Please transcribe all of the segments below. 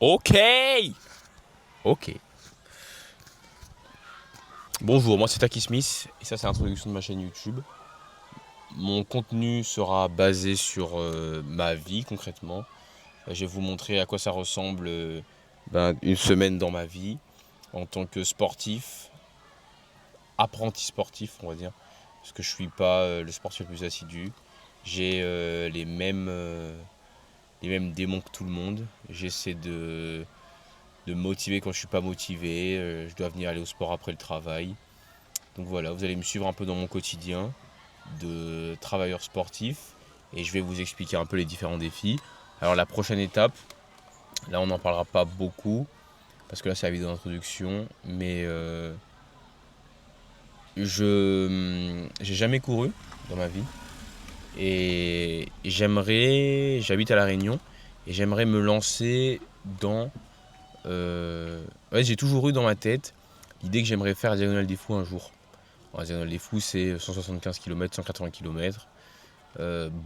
Ok. Ok. Bonjour, moi c'est Taki Smith et ça c'est l'introduction de ma chaîne YouTube. Mon contenu sera basé sur ma vie concrètement. Je vais vous montrer à quoi ça ressemble une semaine dans ma vie en tant que sportif, apprenti sportif on va dire, parce que je suis pas le sportif le plus assidu. J'ai les mêmes démons que tout le monde. J'essaie de me motiver quand je suis pas motivé. Je dois venir aller au sport après le travail. Donc voilà, vous allez me suivre un peu dans mon quotidien de travailleur sportif et je vais vous expliquer un peu les différents défis. Alors la prochaine étape, là on n'en parlera pas beaucoup parce que là c'est la vidéo d'introduction, mais j'ai jamais couru dans ma vie et j'habite à La Réunion et j'aimerais me lancer dans... j'ai toujours eu dans ma tête l'idée que j'aimerais faire la Diagonale des Fous un jour. La Diagonale des Fous, c'est 175 km, 180 km.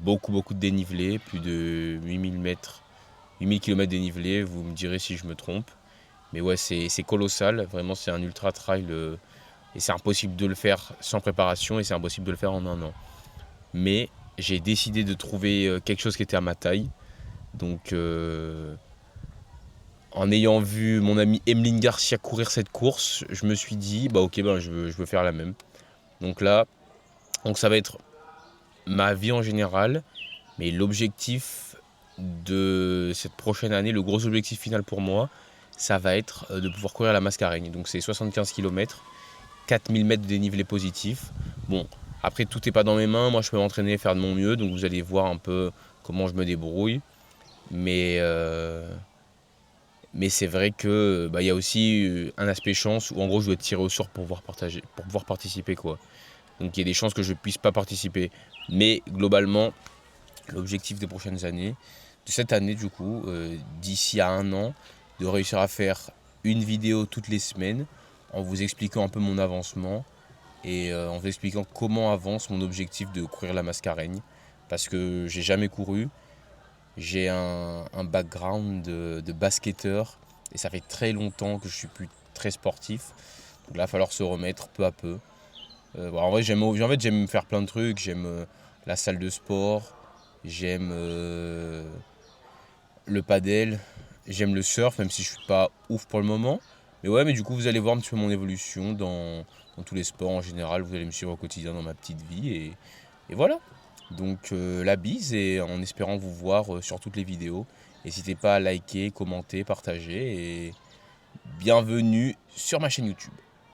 Beaucoup de dénivelé, plus de 8000 mètres, 8000 km dénivelé, vous me direz si je me trompe. Mais ouais, c'est colossal, vraiment c'est un ultra trail et c'est impossible de le faire sans préparation et c'est impossible de le faire en un an. Mais j'ai décidé de trouver quelque chose qui était à ma taille. Donc en ayant vu mon ami Emeline Garcia courir cette course, je me suis dit, bah ok, je veux faire la même. Donc là, ça va être ma vie en général, mais l'objectif de cette prochaine année, le gros objectif final pour moi, ça va être de pouvoir courir la Mascareigne. Donc c'est 75 km, 4000 mètres de dénivelé positif. Bon, après tout n'est pas dans mes mains, moi je peux m'entraîner, faire de mon mieux, donc vous allez voir un peu comment je me débrouille. Mais, mais c'est vrai que y a aussi un aspect chance où en gros je dois être tiré au sort pour pouvoir participer quoi. Donc il y a des chances que je ne puisse pas participer. Mais globalement, l'objectif des prochaines années, de cette année du coup, d'ici à un an, de réussir à faire une vidéo toutes les semaines en vous expliquant un peu mon avancement et en vous expliquant comment avance mon objectif de courir la Mascareigne. Parce que j'ai jamais couru, j'ai un background de basketteur et ça fait très longtemps que je suis plus très sportif. Donc là, il va falloir se remettre peu à peu. En vrai, j'aime faire plein de trucs. J'aime la salle de sport, j'aime le padel, j'aime le surf, même si je suis pas ouf pour le moment. Mais ouais, mais du coup, vous allez voir un petit peu mon évolution dans tous les sports en général. Vous allez me suivre au quotidien dans ma petite vie. Et voilà. Donc la bise et en espérant vous voir sur toutes les vidéos. N'hésitez pas à liker, commenter, partager et bienvenue sur ma chaîne YouTube.